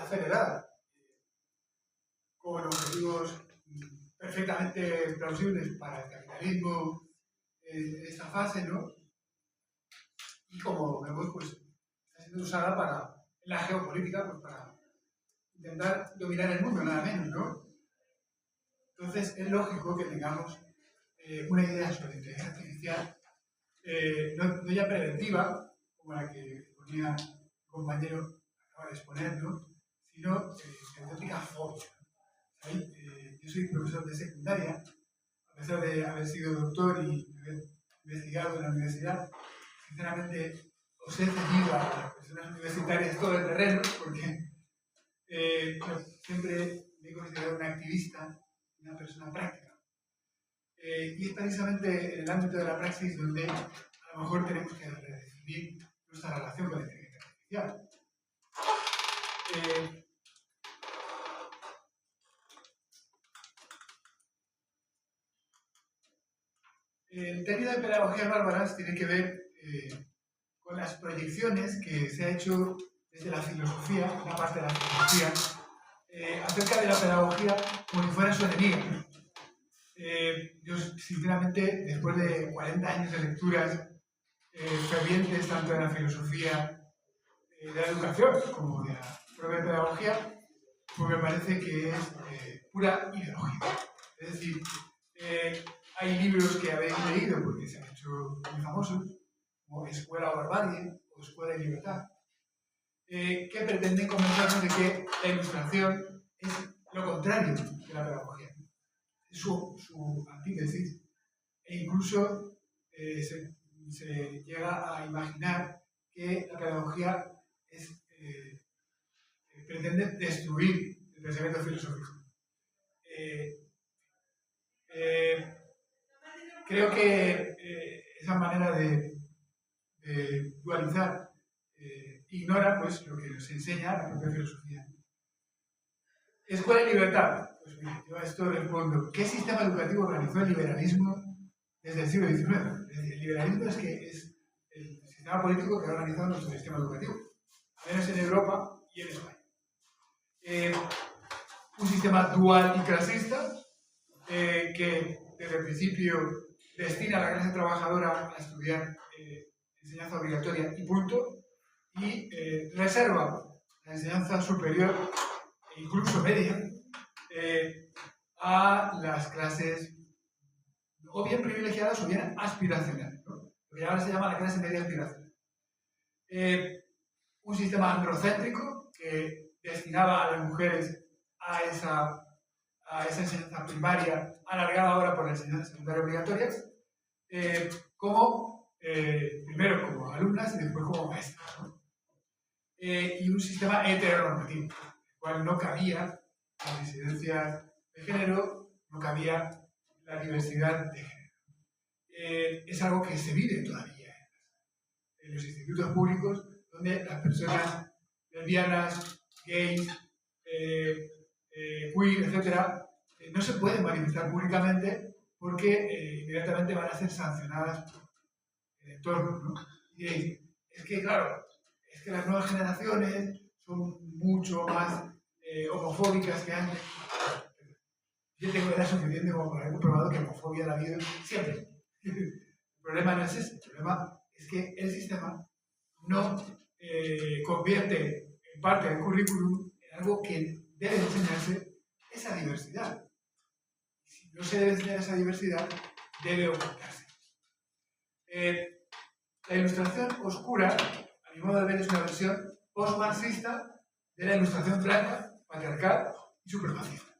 acelerada, con objetivos perfectamente plausibles para el capitalismo en esta fase, ¿no? Y como vemos, pues está siendo usada en la geopolítica, pues para intentar dominar el mundo, nada menos, ¿no? Entonces es lógico que tengamos una idea sobre inteligencia artificial, no ya preventiva, como la que ponía el compañero acaba de exponer, ¿no? Sino de auténtica fobia. Yo soy profesor de secundaria, a pesar de haber sido doctor y haber investigado en la universidad. Sinceramente, os he cedido a las personas universitarias todo el terreno, porque siempre me he considerado un activista, una persona práctica. Y es precisamente en el ámbito de la praxis donde a lo mejor tenemos que redefinir nuestra relación con la inteligencia artificial. El término de pedagogías bárbaras tiene que ver con las proyecciones que se ha hecho desde la filosofía, una parte de la filosofía, acerca de la pedagogía como si fuera su enemiga. Yo, sinceramente, después de 40 años de lecturas fervientes, tanto de la filosofía de la educación como de la propia pedagogía, pues me parece que es pura ideología. Es decir, hay libros que habéis leído porque se han hecho muy famosos, como Escuela o Barbarie o Escuela y Libertad, que pretenden convencernos de que la ilustración es lo contrario de la pedagogía. Es su antítesis. E incluso se llega a imaginar que la pedagogía pretende destruir el pensamiento filosófico. Creo que esa manera de dualizar ignora pues, lo que nos enseña la propia filosofía. Escuela y libertad. Pues mira, yo a esto respondo. ¿Qué sistema educativo organizó el liberalismo desde el siglo XIX? El liberalismo es el sistema político que ha organizado nuestro sistema educativo, al menos en Europa y en España. Un sistema dual y clasista que desde el principio destina a la clase trabajadora a estudiar enseñanza obligatoria y punto, y reserva la enseñanza superior e incluso media a las clases o bien privilegiadas o bien aspiracionales, ¿no? Lo que ahora se llama la clase media aspiracional. Un sistema androcéntrico que destinaba a las mujeres a esa enseñanza primaria, alargada ahora por la enseñanza secundaria obligatoria, primero como alumnas y después como maestras, ¿no? Y un sistema heteronormativo, en el cual no cabía las disidencias de género, no cabía la diversidad de género. Es algo que se vive todavía en los institutos públicos, donde las personas lesbianas, gays, queer, etc., no se pueden manifestar públicamente porque inmediatamente van a ser sancionadas por el entorno, ¿no? Y es que, claro, es que las nuevas generaciones son mucho más homofóbicas que antes. Yo tengo edad suficiente como para haber comprobado que homofobia la ha habido siempre. El problema no es ese, el problema es que el sistema no convierte en parte del currículum en algo que debe enseñarse esa diversidad. Si no se debe enseñar esa diversidad, debe ocultarse. La ilustración oscura, a mi modo de ver, es una versión post-marxista de la ilustración blanca, patriarcal y supremacista.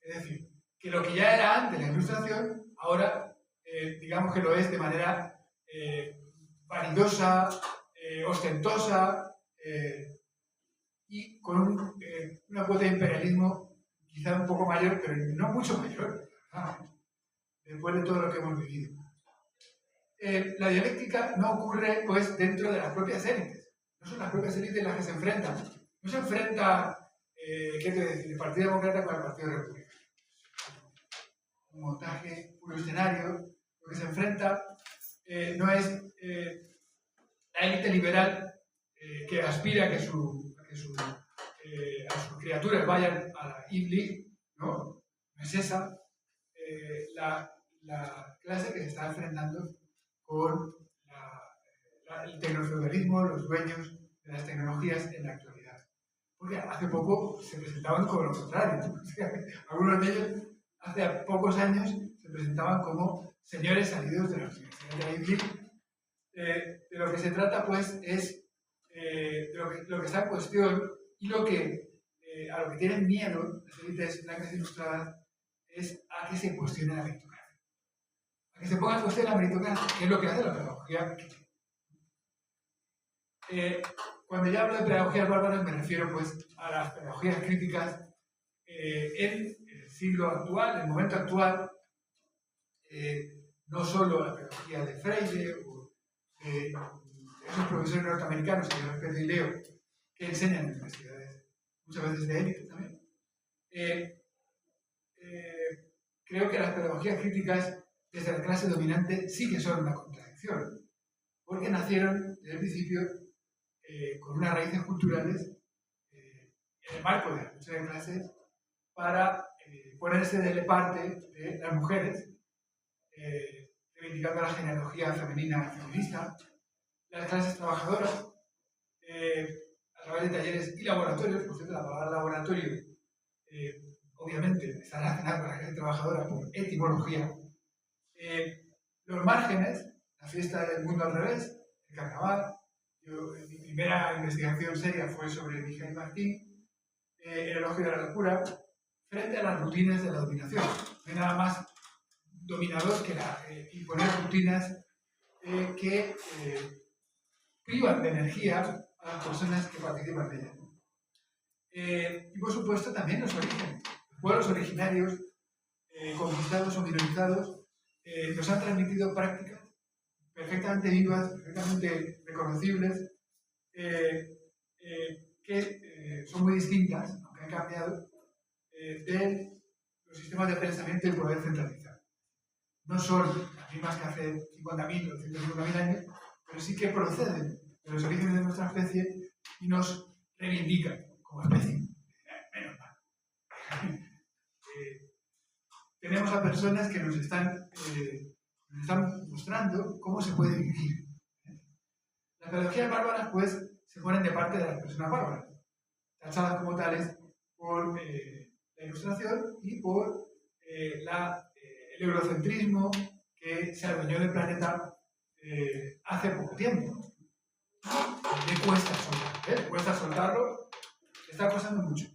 Es decir, que lo que ya era antes la ilustración, ahora digamos que lo es de manera vanidosa, ostentosa y con una cuota de imperialismo quizá un poco mayor, pero no mucho mayor, después de todo lo que hemos vivido. La dialéctica no ocurre pues dentro de las propias élites. No son las propias élites las que se enfrentan. No se enfrenta el Partido Demócrata con el Partido Republicano. Un montaje, un escenario. Lo que se enfrenta no es la élite liberal que aspira a que su a sus criaturas vayan a la Ivy League, ¿no? No es esa la clase que se está enfrentando con el tecnofeudalismo, los dueños de las tecnologías en la actualidad. Porque hace poco se presentaban como lo contrario. O sea, algunos de ellos, hace pocos años, se presentaban como señores salidos de la Universidad de la Ivy League. De lo que se trata, pues, es lo que está en cuestión y a lo que tienen miedo las élites blancas ilustradas es a que se cuestione la meritocracia. A que se ponga en cuestión la meritocracia, que es lo que hace la pedagogía. Cuando yo hablo de pedagogías bárbaras me refiero pues a las pedagogías críticas en el siglo actual, en el momento actual, no solo la pedagogía de Freire o de esos profesores norteamericanos que yo respeto y leo, que enseñan en universidades, muchas veces de élite también. Creo que las pedagogías críticas desde la clase dominante sí que son una contradicción, porque nacieron desde el principio con unas raíces culturales en el marco de la lucha de clases para ponerse de parte de las mujeres, reivindicando la genealogía femenina y feminista, las clases trabajadoras, a través de talleres y laboratorios. Por cierto, la palabra laboratorio obviamente está relacionada con la clase trabajadora por etimología. Los márgenes, la fiesta del mundo al revés, el carnaval. Mi primera investigación seria fue sobre Mijaíl Martín, el elogio de la locura, frente a las rutinas de la dominación. No hay nada más dominador que imponer rutinas que privan de energía a las personas que participan de ellas. Y por supuesto también los orígenes. Los pueblos originarios, conquistados o minorizados, nos han transmitido prácticas perfectamente vivas, perfectamente reconocibles, que son muy distintas, aunque han cambiado, de los sistemas de pensamiento y poder centralizado. No son las mismas que hace 50.000 o 150.000 años, pero sí que proceden de los orígenes de nuestra especie y nos reivindican como especie. Menos mal. Tenemos a personas que nos están mostrando cómo se puede vivir. Las pedagogías bárbaras, pues, se ponen de parte de las personas bárbaras, tachadas como tales por la Ilustración y por el eurocentrismo que se adueñó del planeta hace poco tiempo. Le cuesta soltarlo, cuesta soltarlo, está costando mucho.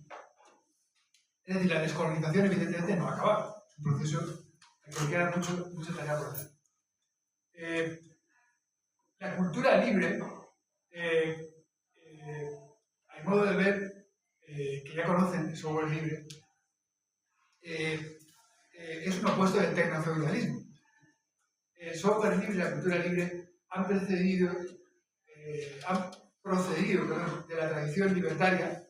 Es decir, la descolonización evidentemente no ha acabado, es un proceso que queda mucha tarea por hacer. La cultura libre, a modo de ver, que ya conocen el software libre, es un opuesto del tecnofeudalismo. El software libre y la cultura libre han procedido de la tradición libertaria,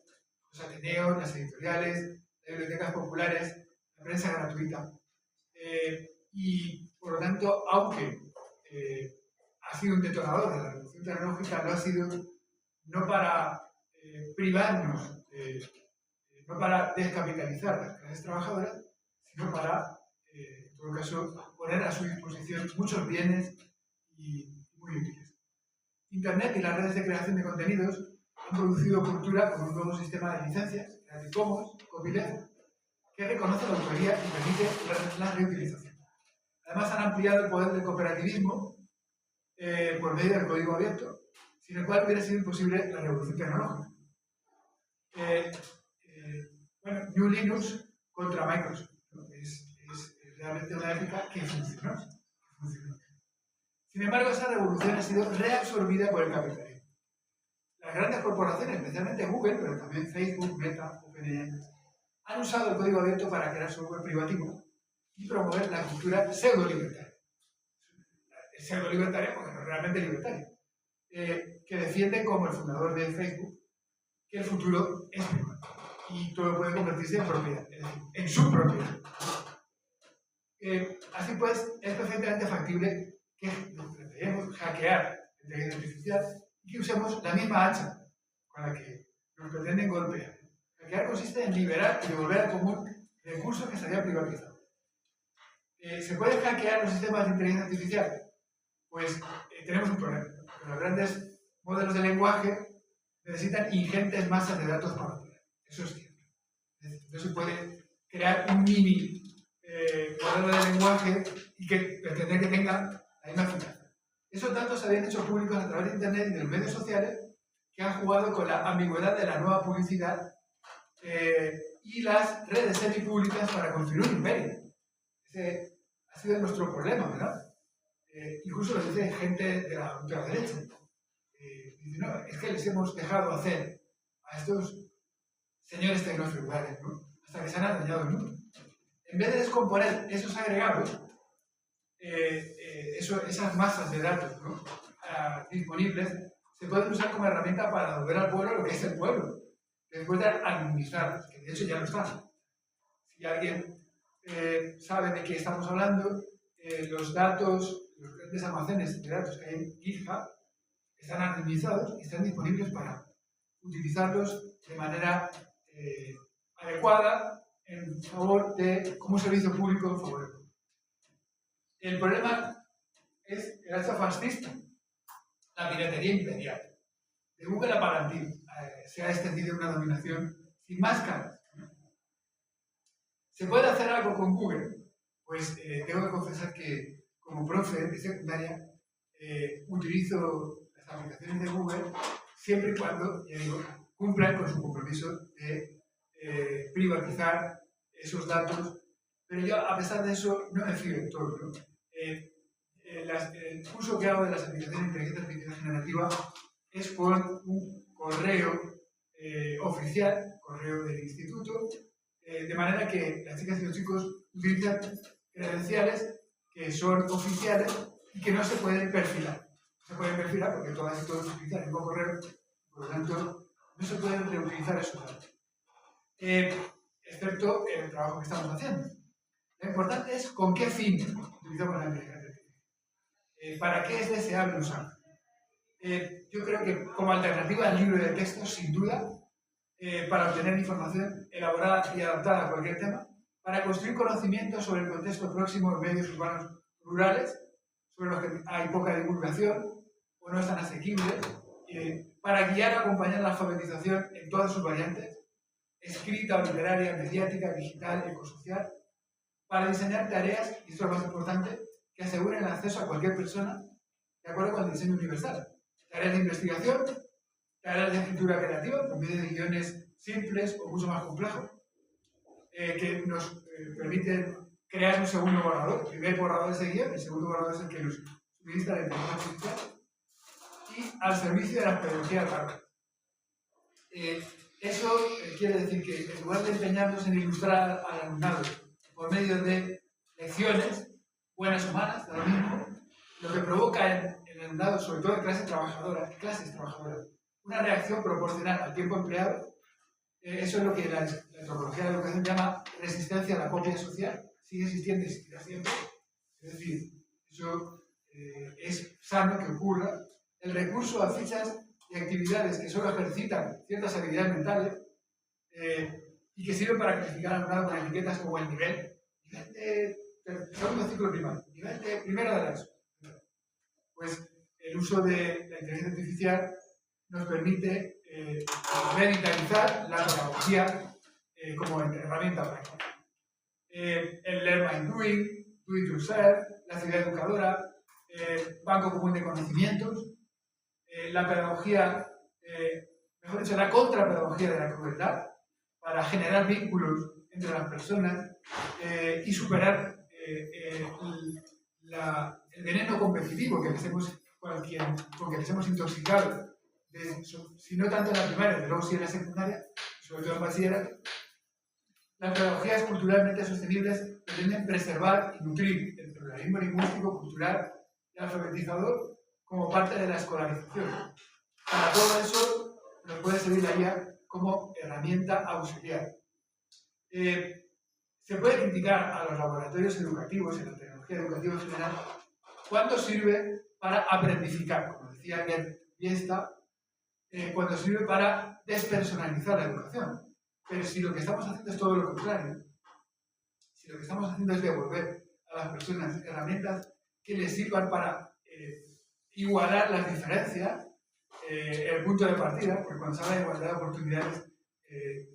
los ateneos, las editoriales, las bibliotecas populares, la prensa gratuita, y por lo tanto, aunque ha sido un detonador de la revolución tecnológica, lo ha sido no para privarnos, no para descapitalizar las clases trabajadoras, sino para, en todo caso, poner a su disposición muchos bienes y muy útiles. Internet y las redes de creación de contenidos han producido cultura con un nuevo sistema de licencias, Creative Commons, copyleft, que reconoce la autoría y permite la reutilización. Además, han ampliado el poder del cooperativismo por medio del código abierto, sin el cual hubiera sido imposible la revolución tecnológica. Bueno, New Linux contra Microsoft, ¿no? Es realmente una épica que funcionó. Sin embargo, esa revolución ha sido reabsorbida por el capitalismo. Las grandes corporaciones, especialmente Google, pero también Facebook, Meta, OpenAI, han usado el código abierto para crear software privativo y promover la cultura pseudo-libertaria. Pseudo-libertaria porque no es realmente libertaria. Que defiende, como el fundador de Facebook, que el futuro es privado y todo puede convertirse en propiedad, es decir, en su propiedad. Así pues, es perfectamente factible que nos pretendamos hackear la inteligencia artificial y que usemos la misma hacha con la que nos pretenden golpear. Hackear consiste en liberar y devolver al común recursos que se habían privatizado. ¿Se pueden hackear los sistemas de inteligencia artificial? Pues tenemos un problema. Los grandes modelos de lenguaje necesitan ingentes masas de datos para operar. Eso es cierto. No se puede crear un mini modelo de lenguaje y pretender que tenga la misma eficacia. Esos datos se habían hecho públicos a través de Internet y de los medios sociales que han jugado con la ambigüedad de la nueva publicidad y las redes semipúblicas para construir un imperio. Ese ha sido nuestro problema, ¿verdad? Incluso lo dice gente de la ultraderecha. Dice, no, es que les hemos dejado hacer a estos señores tecnofeudales, ¿no? Hasta que se han adueñado el mundo. En vez de descomponer esos agregados, esas masas de datos, ¿no? Disponibles, se pueden usar como herramienta para devolver al pueblo lo que es el pueblo, después de administrarlos, que de hecho ya lo están. Si alguien sabe de qué estamos hablando, los datos, los grandes almacenes de datos que hay en GitHub están anonimizados y están disponibles para utilizarlos de manera adecuada en favor de, como un servicio público en favor del pueblo. El problema es el alza fascista, la piratería imperial. De Google a Palantir se ha extendido una dominación sin máscaras. ¿Se puede hacer algo con Google? Pues tengo que confesar que como profe de secundaria utilizo las aplicaciones de Google siempre y cuando, ya digo, cumplan con su compromiso de privatizar esos datos, pero yo a pesar de eso no me fío de todo, ¿no? El uso que hago de las aplicaciones de inteligencia artificial generativa es por un correo oficial, correo del instituto, de manera que las chicas y los chicos utilizan credenciales que son oficiales y que no se pueden perfilar. No se pueden perfilar porque todas y todos utilizan el mismo correo, por lo tanto no se pueden reutilizar esos datos. Excepto el trabajo que estamos haciendo. Lo importante es con qué fin utilizamos la inteligencia artificial. ¿Para qué es deseable usarla? Yo creo que como alternativa al libro de texto, sin duda, para obtener información elaborada y adaptada a cualquier tema, para construir conocimiento sobre el contexto próximo de medios urbanos rurales, sobre los que hay poca divulgación o no están asequibles, para guiar o acompañar la alfabetización en todas sus variantes, escrita o literaria, mediática, digital, ecosocial, para diseñar tareas, y esto es lo más importante, que aseguren el acceso a cualquier persona de acuerdo con el diseño universal. Tareas de investigación, tareas de escritura creativa, por medio de guiones simples o mucho más complejos, que nos permiten crear un segundo borrador. El primer borrador es el guión, el segundo borrador es el que nos suministra la inteligencia artificial, y al servicio de las pedagogías básicas. Eso quiere decir que en lugar de empeñarnos en ilustrar al alumnado por medio de lecciones, buenas o malas, da lo mismo, lo que provoca en el alumnado, sobre todo en clases trabajadoras, una reacción proporcional al tiempo empleado. Eso es lo que la antropología de la educación llama resistencia a la copia social. Sigue existiendo y existirá siempre. Es decir, eso es sano que ocurra. El recurso a fichas y actividades que solo ejercitan ciertas habilidades mentales y que sirven para clasificar al alumnado con etiquetas como el nivel de segundo ciclo primario, nivel de primero de la ESO. Pues el uso de la inteligencia artificial nos permite revitalizar la pedagogía como herramienta práctica. El Learn by Doing, Do It Yourself, la ciudad educadora, banco común de conocimientos, la pedagogía, mejor dicho, la contrapedagogía de la crueldad, para generar vínculos entre las personas y superar el veneno competitivo con que les hemos intoxicado, si no tanto en la primaria, pero luego sí en la secundaria, sobre todo en bachillerato. Las pedagogías culturalmente sostenibles pretenden preservar y nutrir el pluralismo lingüístico, cultural y alfabetizador como parte de la escolarización. Para todo eso nos puede servir la IA como herramienta auxiliar. Se puede criticar a los laboratorios educativos y la tecnología educativa en general cuando sirve para aprendificar, como decía Gerd Biesta, cuando sirve para despersonalizar la educación. Pero si lo que estamos haciendo es todo lo contrario, si lo que estamos haciendo es devolver a las personas herramientas que les sirvan para igualar las diferencias, el punto de partida, porque cuando se habla de igualdad de oportunidades,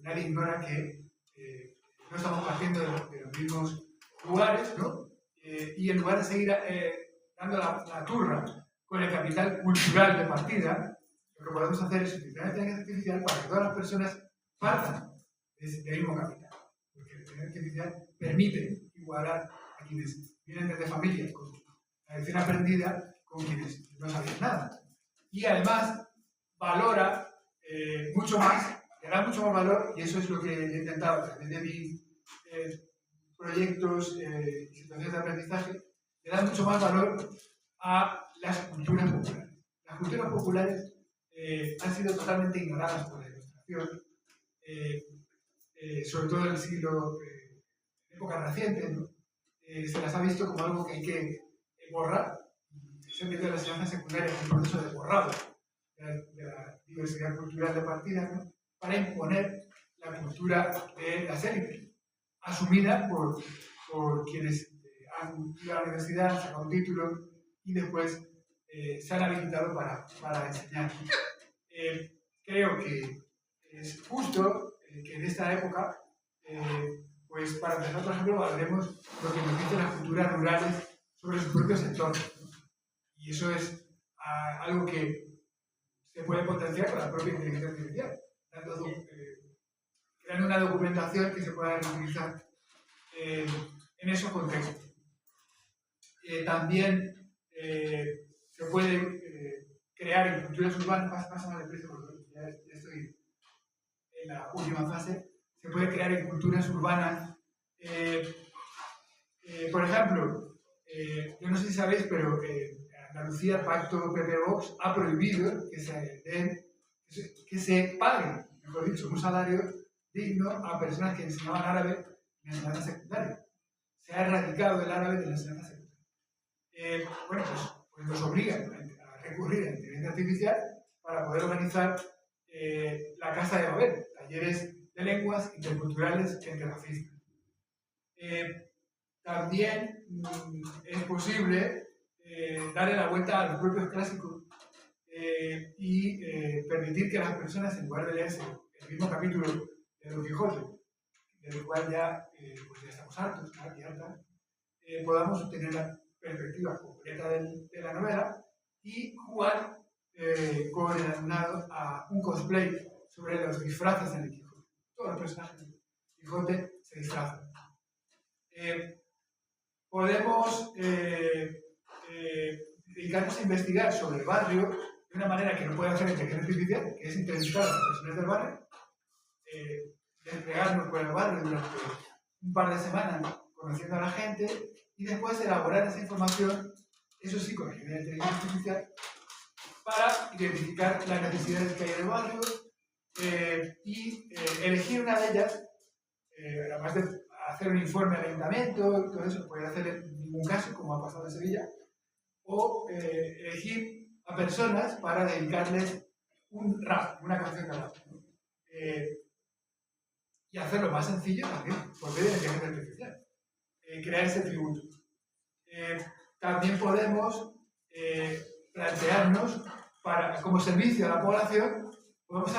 nadie ignora que no estamos partiendo de los mismos lugares, ¿no? Y en lugar de seguir dando la turra con el capital cultural de partida, lo que podemos hacer es utilizar la inteligencia artificial para que todas las personas partan del mismo capital. Porque la inteligencia artificial permite igualar a quienes vienen desde familias con la lección aprendida con quienes no sabían nada. Y además valora mucho más, le da mucho más valor, y eso es lo que he intentado a través de mis proyectos y situaciones de aprendizaje, le da mucho más valor a las culturas populares. Las culturas populares han sido totalmente ignoradas por la Ilustración, sobre todo en el siglo, en época reciente, ¿no? Se las ha visto como algo que hay que borrar. Se ha metido en la enseñanza secundaria en un proceso de borrado de la diversidad cultural de partida, ¿no? Para imponer la cultura de las élites, asumida por quienes han ido a la universidad, han sacado un título y después se han habilitado para enseñar. Creo que es justo que en esta época, pues para empezar, por ejemplo, valoremos lo que nos dicen las culturas rurales sobre sus propios entornos, ¿no? Y eso es algo que se puede potenciar con la propia inteligencia artificial, creando una documentación que se pueda utilizar en esos contextos. También se puede crear en culturas urbanas, pasa de precio porque ya estoy en la última fase, se puede crear en culturas urbanas, por ejemplo, yo no sé si sabéis, pero Andalucía, el pacto PP-Vox, ha prohibido que se pague, mejor dicho, un salario digno a personas que enseñaban árabe en la enseñanza secundaria. Se ha erradicado el árabe de la enseñanza secundaria. Bueno, pues nos obligan a recurrir a la inteligencia artificial para poder organizar la Casa de Babel, talleres de lenguas interculturales interracistas. También es posible darle la vuelta a los propios clásicos y permitir que las personas, en lugar de leerse el mismo capítulo de Don Quijote, del cual pues ya estamos hartos y hartas, podamos obtener la perspectiva completa de la novela y jugar con el alumnado a un cosplay sobre los disfraces en el Quijote. Todos los personajes del Quijote se disfrazan. Podemos dedicarnos a investigar sobre el barrio de una manera que no puede hacer la inteligencia artificial, que es entrevistar a las personas del barrio, desplegarnos por el barrio durante un par de semanas conociendo a la gente y después elaborar esa información, eso sí, con la ayuda de la inteligencia artificial, para identificar las necesidades que hay del barrio y elegir una de ellas, además de hacer un informe al ayuntamiento, todo eso puede hacer en ningún caso, como ha pasado en Sevilla, o elegir a personas para dedicarles un rap, una canción de rap, ¿no? Y hacerlo más sencillo también, por medio de la inteligencia artificial, crear ese tributo. También podemos plantearnos, como servicio a la población, podemos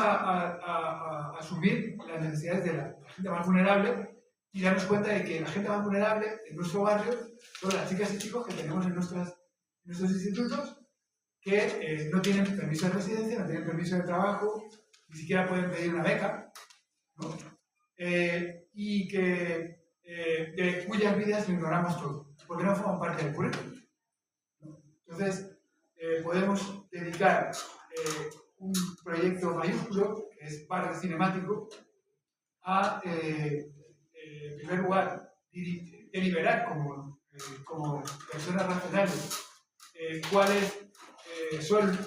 asumir las necesidades de la gente más vulnerable y darnos cuenta de que la gente más vulnerable en nuestro barrio son las chicas y chicos que tenemos en nuestros institutos que no tienen permiso de residencia, no tienen permiso de trabajo, ni siquiera pueden pedir una beca, ¿no? Y de cuyas vidas lo ignoramos todo, porque no forman parte del currículum, ¿no? Entonces, podemos dedicar un proyecto mayúsculo, que es Barrio Cinemático, a, en primer lugar, deliberar como personas racionales cuáles son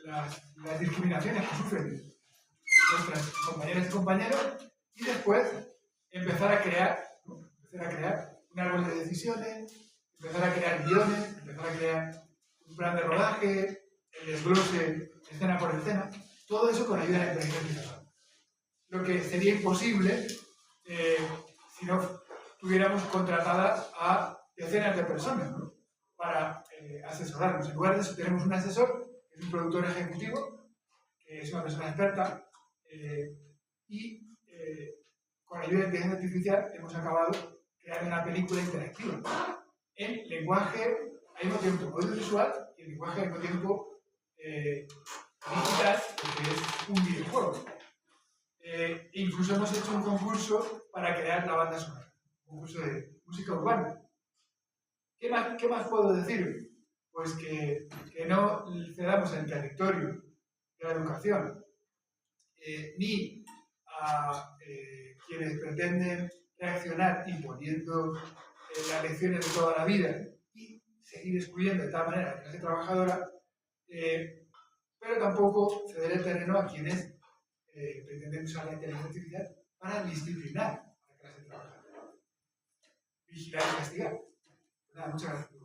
las discriminaciones que sufren nuestras compañeras y compañeros y después empezar a crear un árbol de decisiones, empezar a crear guiones, empezar a crear un plan de rodaje, el desglose escena por escena, todo eso con ayuda de la inteligencia artificial. lo que sería imposible si no tuviéramos contratadas a decenas de personas, ¿no?, para asesorarnos. En lugar de eso tenemos un asesor, que es un productor ejecutivo, que es una persona experta, y con la ayuda de inteligencia artificial hemos acabado creando una película interactiva en lenguaje al mismo tiempo audiovisual y en lenguaje al mismo tiempo digital, porque es un videojuego. Incluso hemos hecho un concurso para crear la banda sonora, un concurso de música urbana. ¿Qué más puedo decir? Pues que no cedamos el territorio de la educación ni a quienes pretenden reaccionar imponiendo las lecciones de toda la vida y seguir excluyendo de tal manera a la clase trabajadora, pero tampoco ceder el terreno a quienes pretenden usar la inteligencia artificial para disciplinar a la clase trabajadora, vigilar y castigar. Nada, muchas gracias.